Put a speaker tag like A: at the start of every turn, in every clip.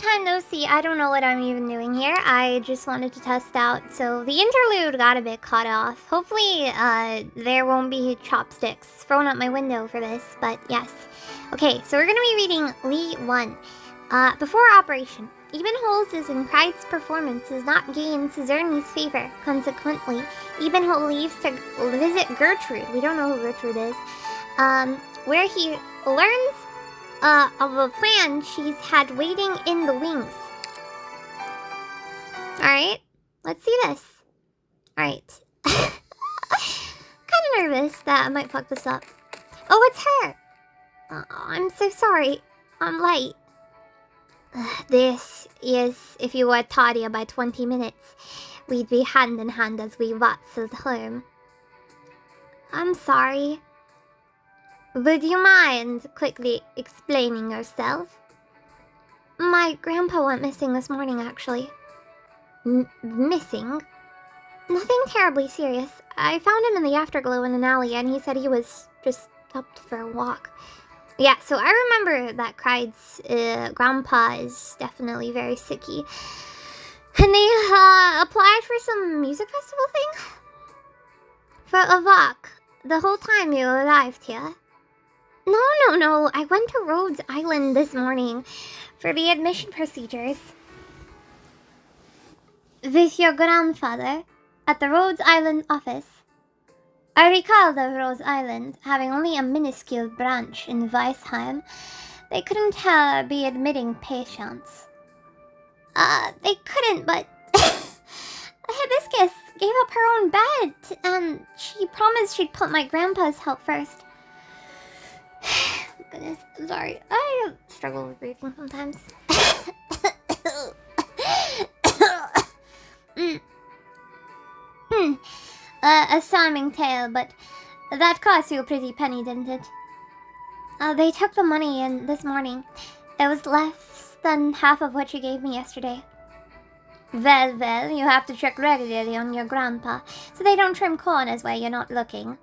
A: time no see. I don't know what I'm even doing here. I just wanted to test out. So the interlude got a bit cut off. Hopefully, there won't be chopsticks thrown out my window for this, but yes. Okay, so we're gonna be reading LE-1. Before operation, Ebenholz's and Pride's performance does not gain Czerny's favor. Consequently, Ebenholz leaves to visit Gertrude. We don't know who Gertrude is. Where he learns of a plan she's had waiting in the wings. Alright, let's see this. Alright. Kinda nervous that I might fuck this up. Oh, it's her! I'm so sorry. I'm late. This is if you were tardier by 20 minutes. We'd be hand in hand as we rustled home. I'm sorry. Would you mind quickly explaining yourself? My grandpa went missing this morning, actually. Missing? Nothing terribly serious. I found him in the afterglow in an alley, and he said he was just up for a walk. Yeah, so I remember that Cride's grandpa is definitely very sicky. And they applied for some music festival thing? For a walk. The whole time you arrived here. No. I went to Rhodes Island this morning for the admission procedures. With your grandfather at the Rhodes Island office. I recall the Rhodes Island having only a minuscule branch in Weisheim. They couldn't be admitting patients. They couldn't, but Hibiscus gave up her own bed, and she promised she'd put my grandpa's health first. Goodness, I'm sorry. I struggle with breathing sometimes. A charming tale, but that cost you a pretty penny, didn't it? They took the money in this morning. It was less than half of what you gave me yesterday. Well, you have to check regularly on your grandpa, so they don't trim corners where you're not looking.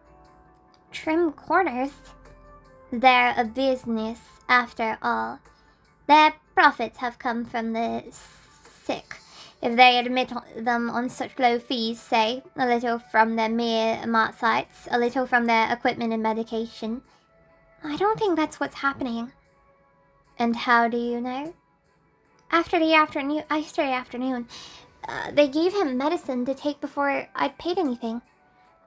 A: Trim corners? They're a business, after all. Their profits have come from the sick. If they admit them on such low fees, say, a little from their mere mart sites, a little from their equipment and medication. I don't think that's what's happening. And how do you know? Yesterday afternoon, they gave him medicine to take before I'd paid anything.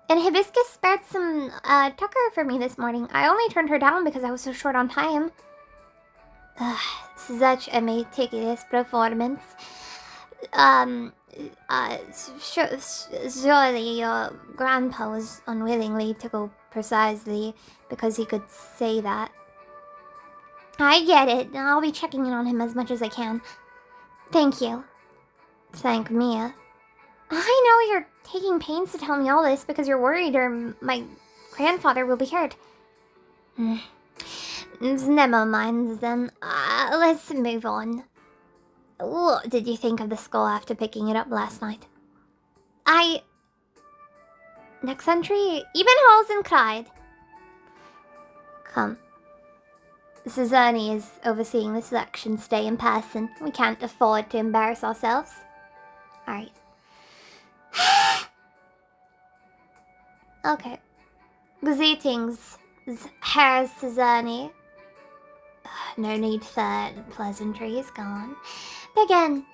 A: And Hibiscus spared some tucker for me this morning. I only turned her down because I was so short on time. Such a meticulous performance. Surely your grandpa was unwillingly to go precisely because he could say that. I get it. I'll be checking in on him as much as I can. Thank you. Thank me. I know you're taking pains to tell me all this because you're worried or my grandfather will be hurt. Never mind then. Let's move on. What did you think of the skull after picking it up last night? Next entry, Ebenholz and cried. Come. Czerny is overseeing the selection today in person. We can't afford to embarrass ourselves. Alright. Okay. Greetings, Herr Czerny. No need for pleasantries, go on. Begin.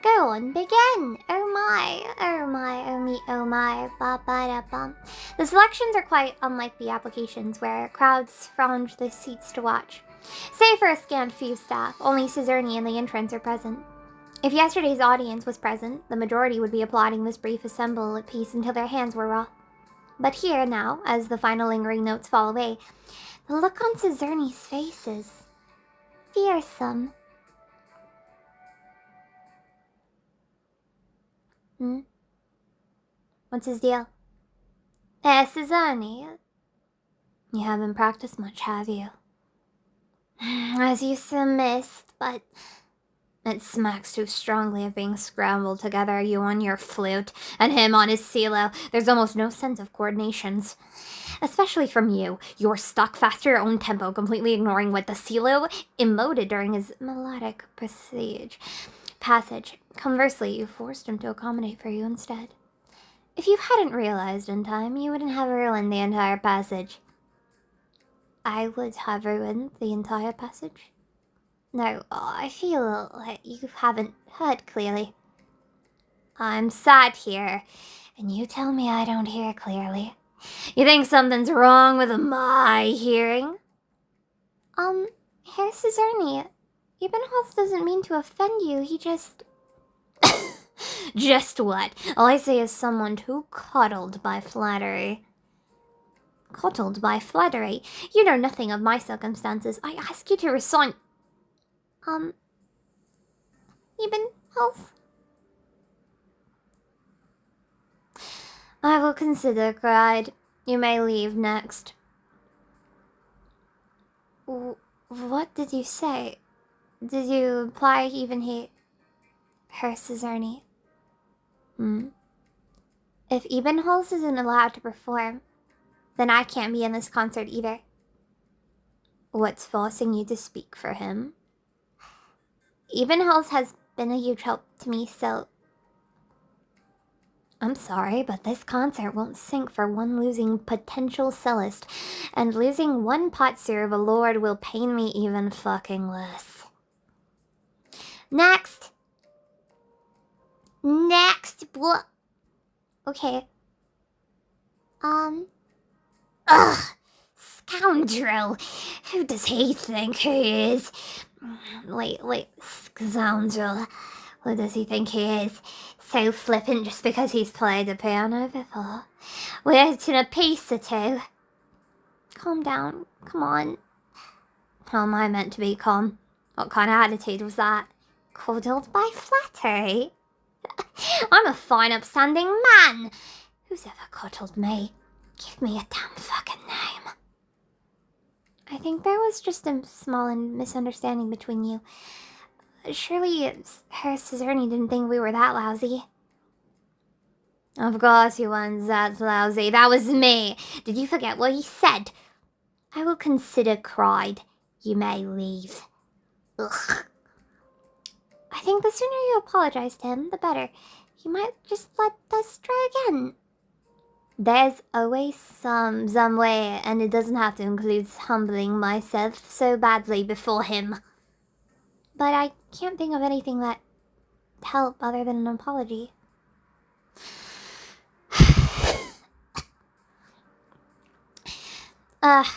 A: Go on, begin. Oh my, ba-ba-da-bum. The selections are quite unlike the applications where crowds thronged the seats to watch. Save for a scant few staff, only Czerny and the interns are present. If yesterday's audience was present, the majority would be applauding this brief assemble piece until their hands were raw. But here now, as the final lingering notes fall away, the look on Czerny's face is fearsome. What's his deal? Czerny. You haven't practiced much, have you? As you submissed, but it smacks too strongly of being scrambled together, you on your flute, and him on his cello. There's almost no sense of coordinations. Especially from you. You're stuck fast to your own tempo, completely ignoring what the Silo emoted during his melodic passage. Conversely, you forced him to accommodate for you instead. If you hadn't realized in time, you wouldn't have ruined the entire passage. I would have ruined the entire passage? No, I feel like you haven't heard clearly. I'm sat here, and you tell me I don't hear clearly. You think something's wrong with my hearing? Herr Cesarni, Ebenholz doesn't mean to offend you, he just... Just what? All I say is someone too coddled by flattery. Coddled by flattery? You know nothing of my circumstances. I ask you to resign... Ebenholz? I will consider, cried. You may leave next. What did you say? Did you imply even Herr Cesarni? If Ebenholz isn't allowed to perform, then I can't be in this concert either. What's forcing you to speak for him? Ebenholz has been a huge help to me, so... I'm sorry, but this concert won't sink for one losing potential cellist, and losing one potseer of a lord will pain me even fucking less. Next! Next! What? Okay. Ugh! Scoundrel! Who does he think he is? Wait, scoundrel. Who does he think he is? So flippant just because he's played the piano before. We're in a piece or two. Calm down. Come on. How am I meant to be calm? What kind of attitude was that? Coddled by flattery? I'm a fine, upstanding man. Who's ever coddled me? Give me a damn fucking name. I think there was just a small misunderstanding between you. Surely Herr Cesarni didn't think we were that lousy. Of course you weren't that lousy. That was me. Did you forget what he said? I will consider, cried. You may leave. Ugh. I think the sooner you apologize to him, the better. You might just let us try again. There's always some way, and it doesn't have to include humbling myself so badly before him. But I can't think of anything that help other than an apology.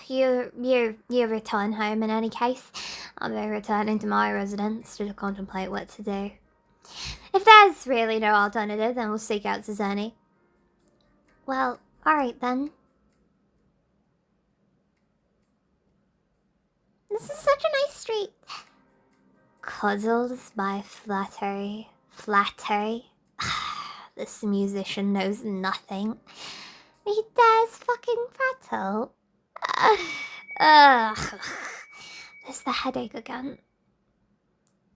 A: You return home in any case. I'll be returning to my residence to contemplate what to do. If there's really no alternative, then we'll seek out Cesarni. Well, alright then. This is such a nice street. Coddles by flattery. Flattery? This musician knows nothing. He dares fucking prattle. Ugh. There's the headache again.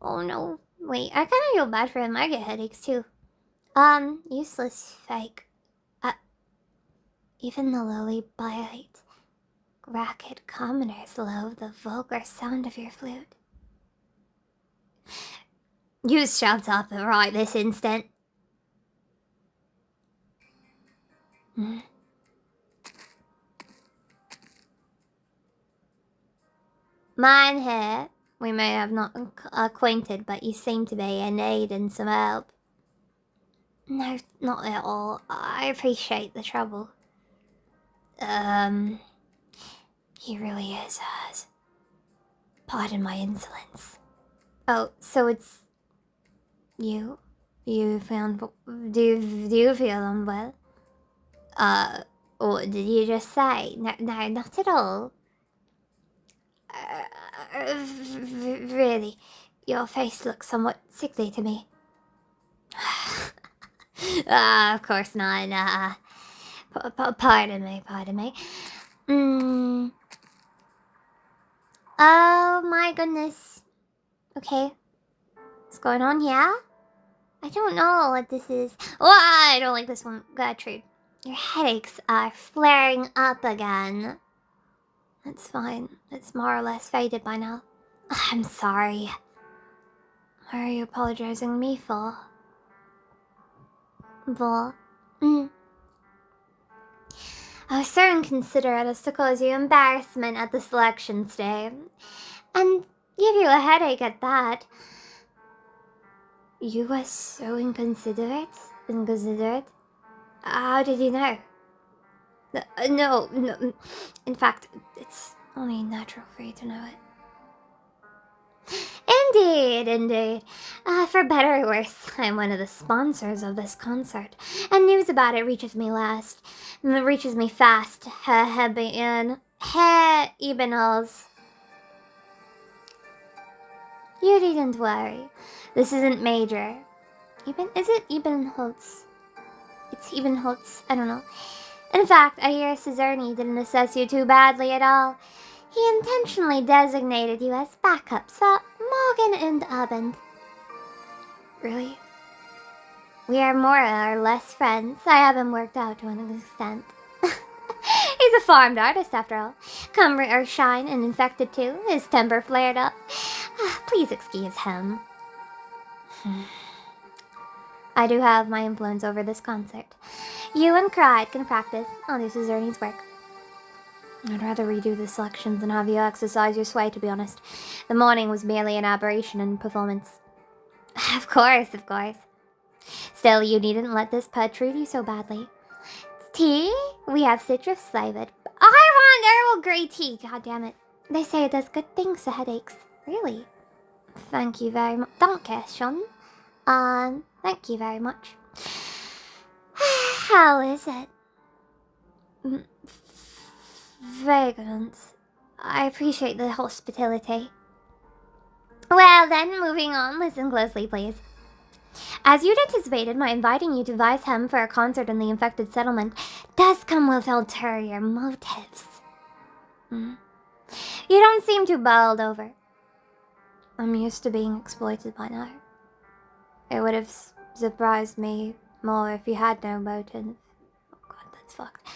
A: Oh no. Wait, I kinda feel bad for him. I get headaches too. Useless fake. Even the lowly bite, racket commoners loathe the vulgar sound of your flute. You shut up right this instant. Mine here. We may have not acquainted, but you seem to be in need and some help. No, not at all. I appreciate the trouble. He really is, pardon my insolence. Oh, so it's... you? You found... Do you feel unwell? What did you just say? No, not at all. Really, your face looks somewhat sickly to me. Of course not, pardon me. Oh my goodness. Okay. What's going on here? I don't know what this is. Oh, I don't like this one. Gertrude. Your headaches are flaring up again. That's fine. It's more or less faded by now. I'm sorry. What are you apologizing to me for? Well, I was so inconsiderate as to cause you embarrassment at the selections day. And give you a headache at that. You were so inconsiderate? How did you know? No. In fact, it's only natural for you to know it. Indeed. For better or worse, I'm one of the sponsors of this concert, and news about it reaches me fast. Ebenals. You needn't worry. This isn't major. Is it Ebenholz? It's Ebenholz. I don't know. In fact, I hear Cesarni didn't assess you too badly at all. He intentionally designated you as backup for Morgan and Abend. Really? We are more or less friends. I have him worked out to an extent. He's a farmed artist, after all. Come or shine and infected too. His temper flared up. Please excuse him. I do have my influence over this concert. You and Clyde can practice. I'll do Cesarni's work. I'd rather redo the selections than have you exercise your sway, to be honest. The morning was merely an aberration in performance. Of course. Still, you needn't let this pud treat you so badly. Tea? We have citrus flavored. I want Earl Grey tea, god damn it. They say it does good things to headaches. Really? Thank you very much. Danke schon. Thank you very much. How is it? Vagrant. I appreciate the hospitality. Well then, moving on, listen closely please. As you'd anticipated, my inviting you to Weisheim for a concert in the infected settlement does come with ulterior motives. You don't seem too bowled over. I'm used to being exploited by now. It would have surprised me more if you had no motive. Oh god, that's fucked.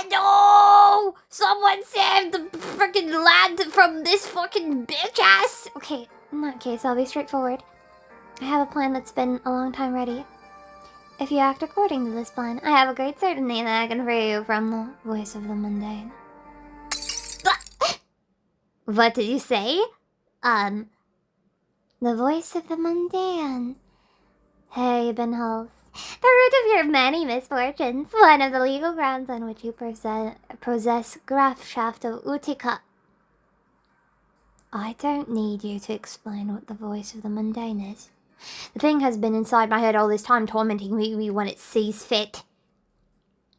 A: No! Someone save the freaking lad from this fucking bitch ass! Okay, in that case, I'll be straightforward. I have a plan that's been a long time ready. If you act according to this plan, I have a great certainty that I can free you from the voice of the mundane. What did you say? The voice of the mundane. Hey, Benholz. The root of your many misfortunes, one of the legal grounds on which you possess Grafschaft of Utica. I don't need you to explain what the voice of the mundane is. The thing has been inside my head all this time, tormenting me when it sees fit.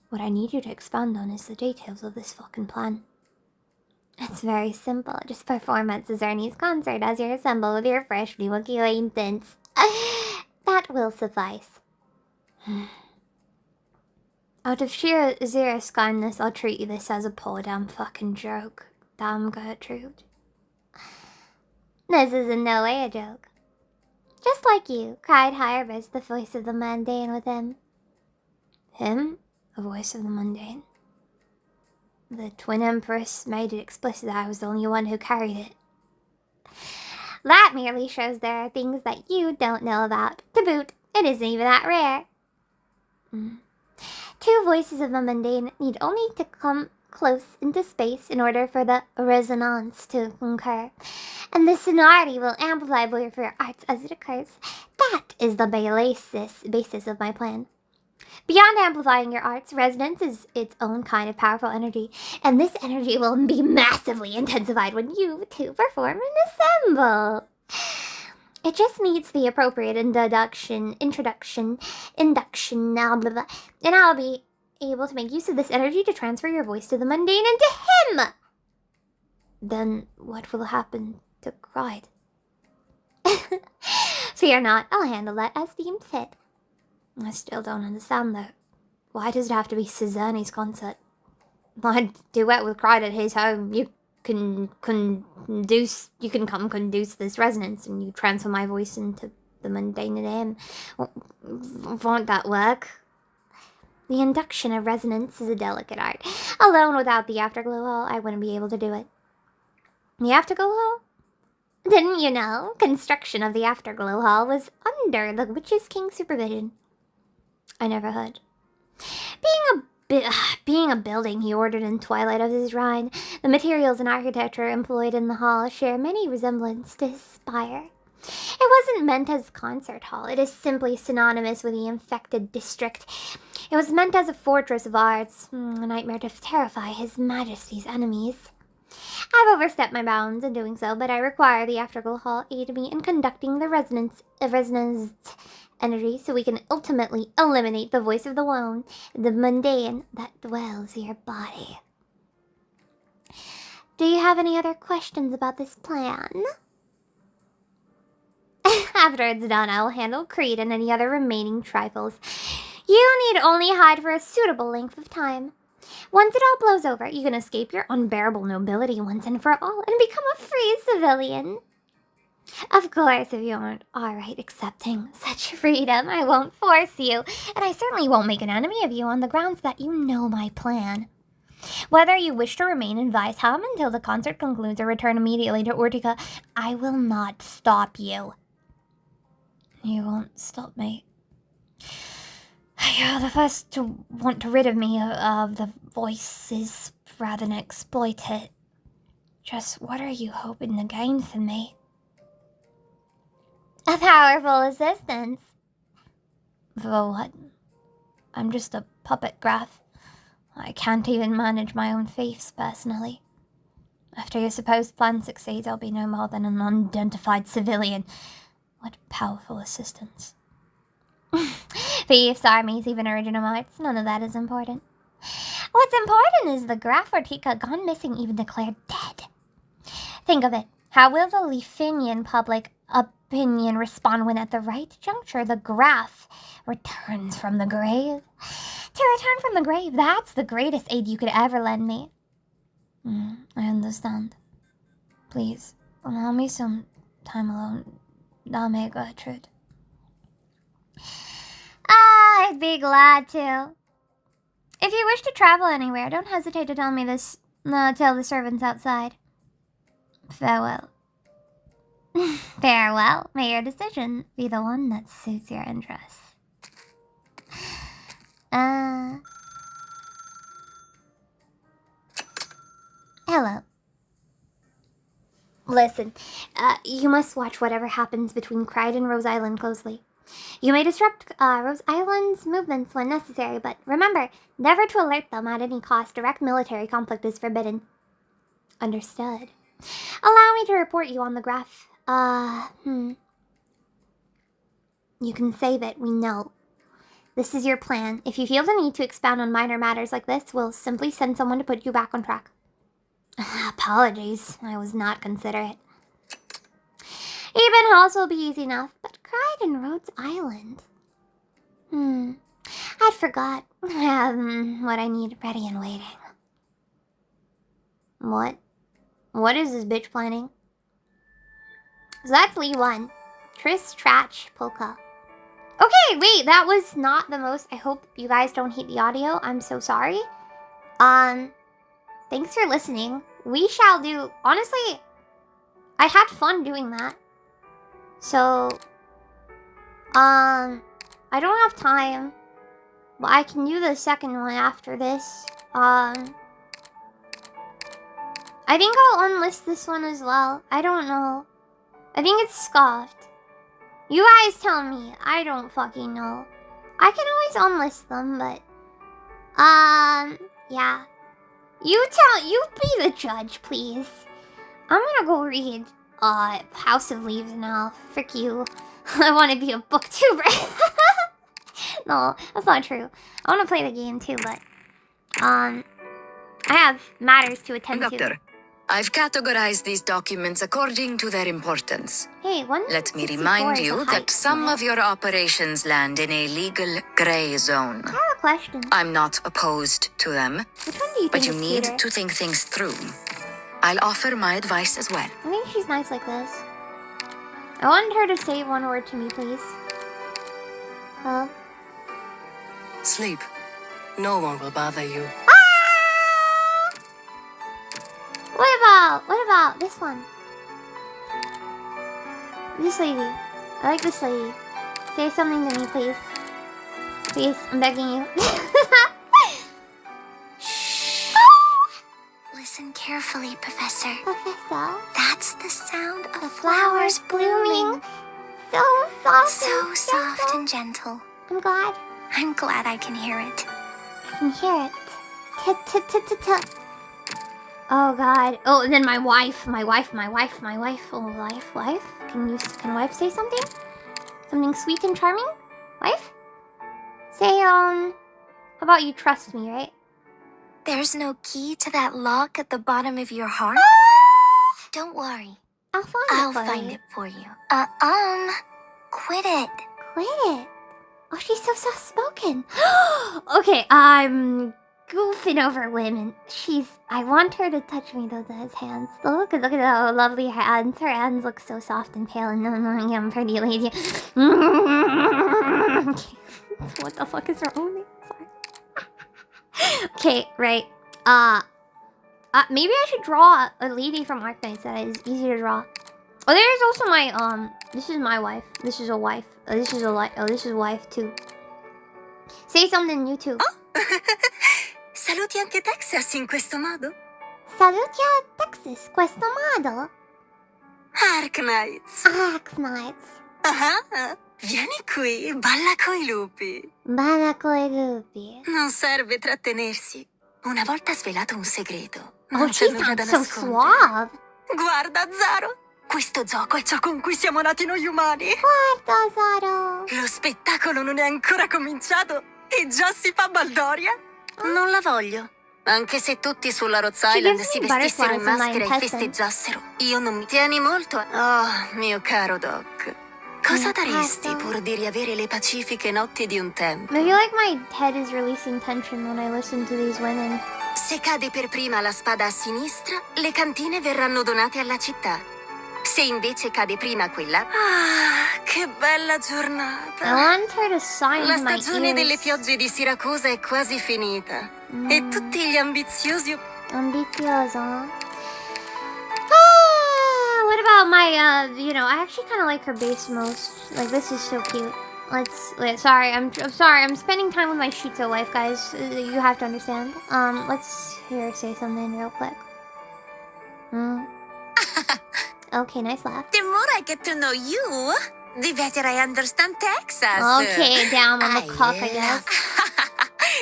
A: What I need you to expand on is the details of this fucking plan. It's very simple. Just perform at Cesarni's concert as you assemble with your fresh new acquaintance. That will suffice. Out of sheer zerous kindness, I'll treat this as a poor damn fucking joke. Damn Gertrude. This is in no way a joke. Just like you, cried Hierbus, the voice of the mundane, with him. Him? The voice of the mundane? The Twin Empress made it explicit that I was the only one who carried it. That merely shows there are things that you don't know about. To boot, it isn't even that rare. Two voices of the mundane need only to come close into space in order for the resonance to concur. And the sonority will amplify both for your arts as it occurs. That is the basis of my plan. Beyond amplifying your arts, resonance is its own kind of powerful energy, and this energy will be massively intensified when you two perform and assemble. It just needs the appropriate introduction, induction, blah, blah, blah, and I'll be able to make use of this energy to transfer your voice to the mundane and to him. Then what will happen to Clyde? Fear not, I'll handle that as deemed fit. I still don't understand though. Why does it have to be Cesarni's concert? I'd duet with Clyde at his home. You can come conduce this resonance and you transfer my voice into the mundane and him. Won't that work? The induction of resonance is a delicate art. Alone without the afterglow hall, I wouldn't be able to do it. The afterglow hall? Didn't you know? Construction of the afterglow hall was under the Witch's King's supervision. I never heard. Being a building he ordered in Twilight of his Rhine, the materials and architecture employed in the hall share many resemblance to his spire. It wasn't meant as a concert hall. It is simply synonymous with the infected district. It was meant as a fortress of arts, a nightmare to terrify His Majesty's enemies. I've overstepped my bounds in doing so, but I require the afterglow hall aid me in conducting the resonance energy so we can ultimately eliminate the voice of the lone, the mundane that dwells your body. Do you have any other questions about this plan? After it's done, I will handle Creed and any other remaining trifles. You need only hide for a suitable length of time. Once it all blows over, you can escape your unbearable nobility once and for all and become a free civilian. Of course, if you aren't alright accepting such freedom, I won't force you, and I certainly won't make an enemy of you on the grounds that you know my plan. Whether you wish to remain in Weishaupt until the concert concludes or return immediately to Ortica, I will not stop you. You won't stop me. You're the first to want to rid of me of the voices rather than exploit it. Just what are you hoping to gain from me? A powerful assistance. For what? I'm just a puppet graph. I can't even manage my own faiths personally. After your supposed plan succeeds, I'll be no more than an unidentified civilian. What powerful assistance. Thieves, armies, even original arts, none of that is important. What's important is the Graf Ortica gone missing, even declared dead. Think of it. How will the Lithuanian public opinion respond when at the right juncture the Graf returns from the grave? To return from the grave, that's the greatest aid you could ever lend me. I understand. Please, allow me some time alone. Dame Gertrude. I'd be glad to. If you wish to travel anywhere, don't hesitate to tell me this. Tell the servants outside. Farewell. Farewell. May your decision be the one that suits your interests. Hello. Listen, you must watch whatever happens between Clyde and Rose Island closely. You may disrupt Rose Island's movements when necessary, but remember, never to alert them at any cost. Direct military conflict is forbidden. Understood. Allow me to report you on the graph. You can save it, we know. This is your plan. If you feel the need to expound on minor matters like this, we'll simply send someone to put you back on track. Apologies, I was not considerate. Even Halls will be easy enough, but Clyde and Rhodes Island. I forgot. I have what I need ready and waiting. What? What is this bitch planning? So that's LE-1. Tritsch, Tratsch, Polka. Okay, wait, that was not the most... I hope you guys don't hate the audio. I'm so sorry. Thanks for listening. We shall do... Honestly, I had fun doing that. So, I don't have time, but I can do the second one after this. I think I'll unlist this one as well. I don't know. I think it's scoffed. You guys tell me. I don't fucking know. I can always unlist them, but, yeah. You be the judge, please. I'm gonna go read House of Leaves now. Frick you. I want to be a booktuber. No, that's not true. I want to play the game too, but I have matters to attend to.
B: Doctor, I've categorized these documents according to their importance.
A: Hey,
B: let me remind you that some of your operations land in a legal gray zone.
A: I have a question.
B: I'm not opposed to them,
A: Which one do you
B: but
A: think
B: you
A: is
B: need
A: cuter?
B: to think things through. I'll offer my advice as well.
A: I think she's nice like this. I wanted her to say one word to me, please. Huh?
B: Sleep.
C: No one will bother you.
A: What about this one? This lady. I like this lady. Say something to me, please. Please, I'm begging you.
D: Shh. Listen carefully, Professor.
A: Professor.
D: That's the sound of
A: The flowers blooming. So soft.
D: So soft and gentle.
A: I'm glad.
D: I'm glad I can hear it.
A: I can hear it. Tut. Oh God. Oh, and then my wife. Oh, wife. Can wife say something? Something sweet and charming? Wife? Say, how about you trust me, right?
D: There's no key to that lock at the bottom of your heart? Don't worry.
A: I'll find it for you.
D: Quit it.
A: Quit it? Oh, she's so soft-spoken. Okay, I'm goofing over women. I want her to touch me, those hands. Look at those lovely hands. Her hands look so soft and pale and I'm pretty lady. What the fuck is wrong with me? Sorry. Okay, right. Maybe I should draw a lady from ARKNIGHTS that is easy to draw. Oh, there's also my, this is my wife. This is a wife. This is a wife too. Say something, you too.
C: Saluti anche Texas in questo modo?
A: Saluti a Texas, questo modo.
C: ARKNIGHTS.
A: ARKNIGHTS.
C: Ah, vieni qui, balla coi lupi.
A: Balla coi lupi.
C: Non serve trattenersi. Una volta svelato un segreto,
A: Oh,
C: non
A: she
C: c'è nulla da
A: sounds so
C: nascondere.
A: suave.
C: Guarda, Zaro, questo gioco è ciò con cui siamo nati noi umani.
A: Guarda, Zaro.
C: Lo spettacolo non è ancora cominciato e già si fa baldoria? Non la voglio. Anche se tutti sulla Rose Island
A: gives
C: si
A: me
C: vestissero in
A: butterflies in my
C: maschera e
A: intestines.
C: festeggiassero, io non mi tieni molto a... Oh, mio caro Doc. Cosa
A: Mio
C: daresti
A: caro.
C: pur di riavere le pacifiche notti di un tempo?
A: I feel like my head is releasing tension when I listen to these women.
C: Se cade per prima la spada a sinistra, le cantine verranno donate alla città. Se invece cade prima quella... Ah, che bella
A: I
C: giornata!
A: want her to sign
C: La
A: my
C: stagione delle
A: ears.
C: piogge di Siracusa è quasi finita. E tutti gli ambiziosi...
A: Ambizioso. What about my, I actually kind of like her base most. Like, this is so cute. Sorry, I'm sorry, I'm spending time with my Shitsu wife, guys. You have to understand. Let's hear her say something real quick. Okay, nice laugh.
B: The more I get to know you, the better I understand Texas.
A: Okay, down on the cock, I guess.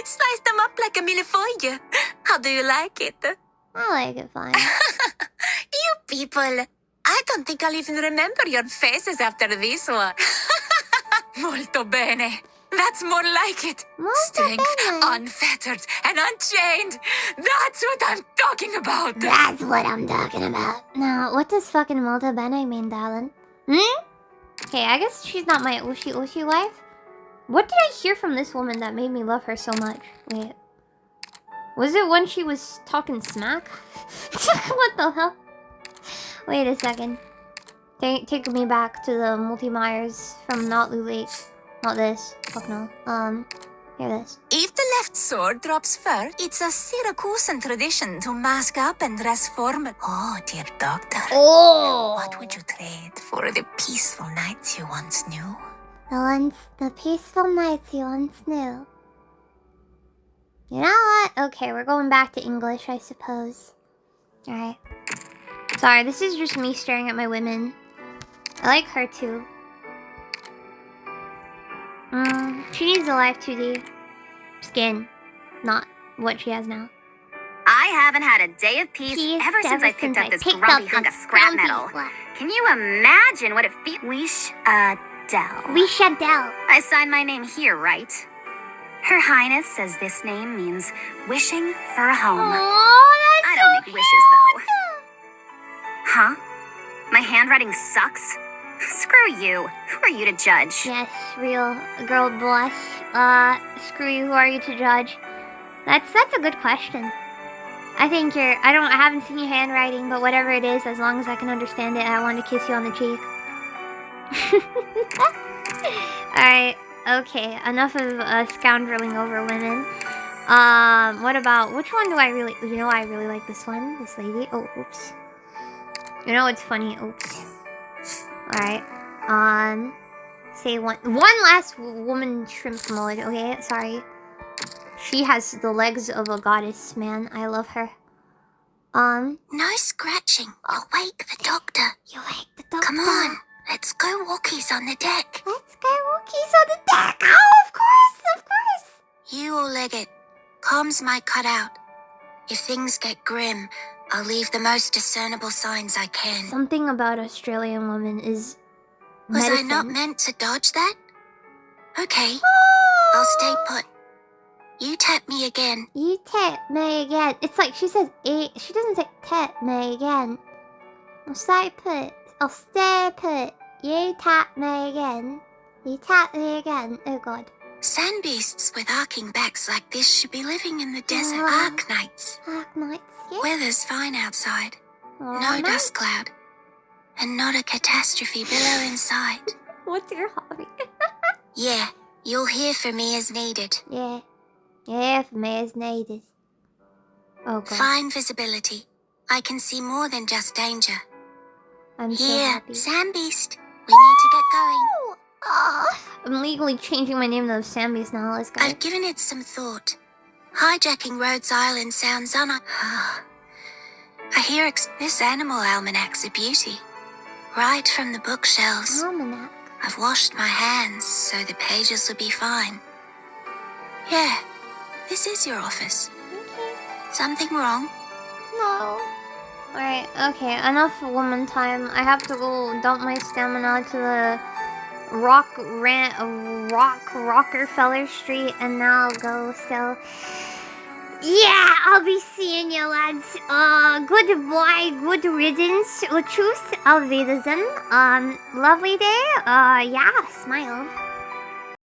B: Slice them up like a millefeuille. How do you like it?
A: I like it fine.
B: You people, I don't think I'll even remember your faces after this one. Molto bene. That's more like it.
A: Molto
B: Strength,
A: bene.
B: unfettered, and unchained. That's what I'm talking about.
A: That's what I'm talking about. Now, what does fucking molto bene mean, darling? Okay, I guess she's not my Ushi wife. What did I hear from this woman that made me love her so much? Wait. Was it when she was talking smack? What the hell? Wait a second. Take me back to the multi-Myers from Not Loot Lake. Not this. Fuck no. Hear this.
B: If the left sword drops first, it's a Syracusan tradition to mask up and dress formal. Oh, dear doctor.
A: Oh!
B: What would you trade for the peaceful nights you once knew?
A: The peaceful nights you once knew. You know what? Okay, we're going back to English, I suppose. Alright. Sorry, this is just me staring at my women. I like her too. She needs a life 2D skin, not what she has now.
D: I haven't had a day of peace ever since I picked up this grumpy hunk of scrap metal. Can you imagine what it feels? Wish-a-del.
A: Wish-a-del.
D: I signed my name here, right? Her Highness says this name means wishing for a home.
A: Oh, that's
D: I don't
A: so
D: make wishes, though.
A: cute.
D: Huh? My handwriting sucks? Screw you. Who are you to judge?
A: Yes, real girl boss. Screw you, who are you to judge? That's a good question. I think I haven't seen your handwriting, but whatever it is, as long as I can understand it, I want to kiss you on the cheek. Alright, okay, enough of scoundreling over women. What about, which one do I really, you know, I really like this one, this lady. Oh, oops. You know what's funny? Oops. Alright. Say one last woman shrimp mode, okay? Sorry. She has the legs of a goddess, man. I love her.
C: No scratching. I'll wake the doctor.
A: You wake the doctor.
C: Come on. Let's go walkies on the deck.
A: Let's go walkies on the deck. Oh, of course, of course.
C: You or Leggett. Comms might cut out. If things get grim, I'll leave the most discernible signs I can.
A: Something about Australian women is
C: Was
A: medicine.
C: I not meant to dodge that? Okay.
A: Oh.
C: I'll stay put. You tap me again.
A: You tap me again. It's like she says she doesn't say tap me again. I'll stay put. I'll stay put. You tap me again. You tap me again. Oh god.
C: Sand beasts with arcing backs like this should be living in the desert. Arknights.
A: Arknights, yeah.
C: Weather's fine outside.
A: Oh,
C: No
A: nice.
C: dust cloud. And not a catastrophe below in sight.
A: What's your hobby?
C: Yeah, you'll hear from me as needed.
A: Yeah. Yeah, for me as needed. Oh god.
C: Fine visibility. I can see more than just danger.
A: I'm so
C: Here,
A: happy.
C: Sand Beast. We need to get going.
A: I'm legally changing my name to Sambies now. Let's go.
C: I've given it some thought. Hijacking Rhodes Island sounds I hear this animal almanac's a beauty. Right from the bookshelves.
A: Almanac.
C: I've washed my hands, so the pages will be fine. Yeah, this is your office.
A: Okay.
C: Something wrong?
A: No. Alright, okay, enough woman time. I have to go dump my stamina to the Rockefeller Street, and now I'll go, so... Yeah, I'll be seeing you, lads. Goodbye, good riddance, truth, auf Wiedersehen. Lovely day, yeah, smile.